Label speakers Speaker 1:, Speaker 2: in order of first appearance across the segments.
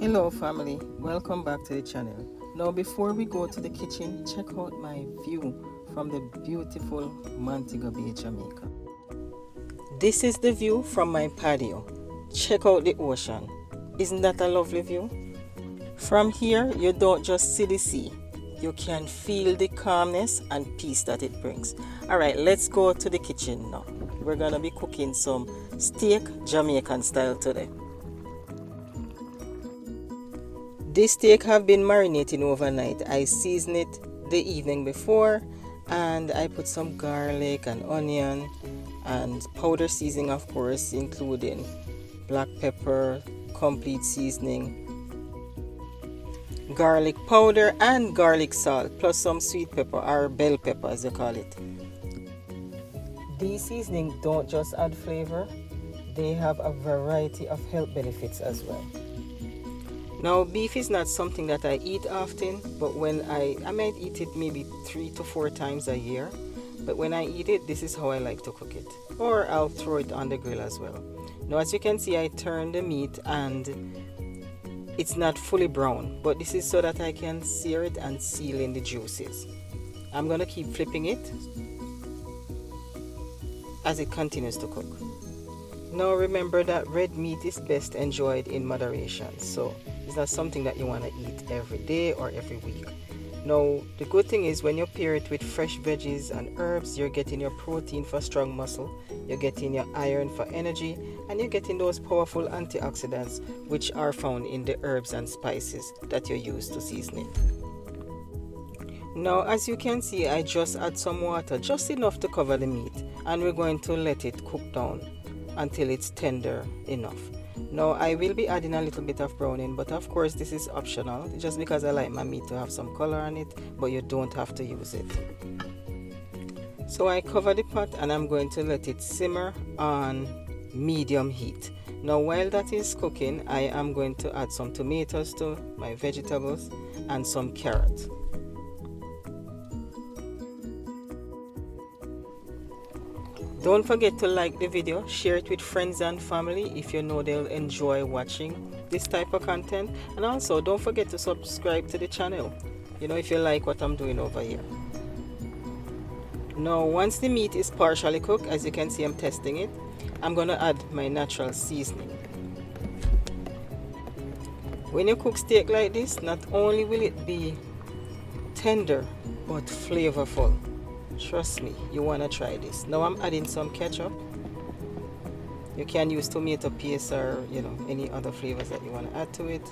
Speaker 1: Hello family, welcome back to the channel. Now before we go to the kitchen, check out my view from the beautiful Montego Bay, Jamaica. This is the view from my patio. Check out the ocean. Isn't that a lovely view? From here, you don't just see the sea. You can feel the calmness and peace that it brings. Alright, let's go to the kitchen now. We're gonna be cooking some steak Jamaican style today. This steak have been marinating overnight. I seasoned it the evening before and I put some garlic and onion and powder seasoning, of course, including black pepper, complete seasoning, garlic powder and garlic salt, plus some sweet pepper or bell pepper as you call it. These seasonings don't just add flavor, they have a variety of health benefits as well. Now, beef is not something that I eat often, but when I might eat it maybe 3 to 4 times a year. But when I eat it, this is how I like to cook it. Or I'll throw it on the grill as well. Now, as you can see, I turn the meat and it's not fully brown, but this is so that I can sear it and seal in the juices. I'm going to keep flipping it as it continues to cook. Now remember that red meat is best enjoyed in moderation, so it's not something that you want to eat every day or every week. Now the good thing is when you pair it with fresh veggies and herbs, you're getting your protein for strong muscle, you're getting your iron for energy, and you're getting those powerful antioxidants which are found in the herbs and spices that you use to season it. Now as you can see, I just add some water, just enough to cover the meat, and we're going to let it cook down until it's tender enough. Now I will be adding a little bit of browning, but of course this is optional, just because I like my meat to have some color on it, but you don't have to use it. So I cover the pot and I'm going to let it simmer on medium heat. Now while that is cooking, I am going to add some tomatoes to my vegetables and some carrots. Don't forget to like the video, share it with friends and family if you know they'll enjoy watching this type of content, and also don't forget to subscribe to the channel, if you like what I'm doing over here. Now once the meat is partially cooked, as you can see I'm testing it, I'm going to add my natural seasoning. When you cook steak like this, not only will it be tender but flavorful. Trust me, you want to try this. Now I'm adding some ketchup. You can use tomato paste or any other flavors that you want to add to it.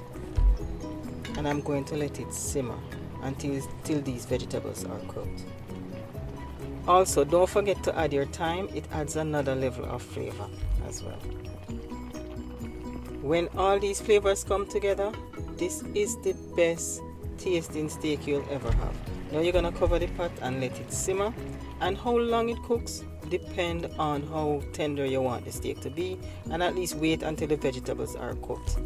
Speaker 1: And I'm going to let it simmer until these vegetables are cooked. Also, don't forget to add your thyme. It adds another level of flavor as well. When all these flavors come together, this is the best tasting steak you'll ever have. Now you're going to cover the pot and let it simmer, and how long it cooks depend on how tender you want the steak to be, and at least wait until the vegetables are cooked.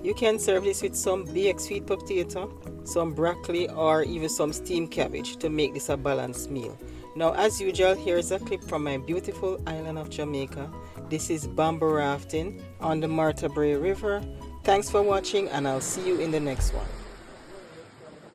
Speaker 1: You can serve this with some baked sweet potato, some broccoli, or even some steamed cabbage to make this a balanced meal. Now as usual, here's a clip from my beautiful island of Jamaica. This is bamboo rafting on the Montego Bay River. Thanks for watching and I'll see you in the next one.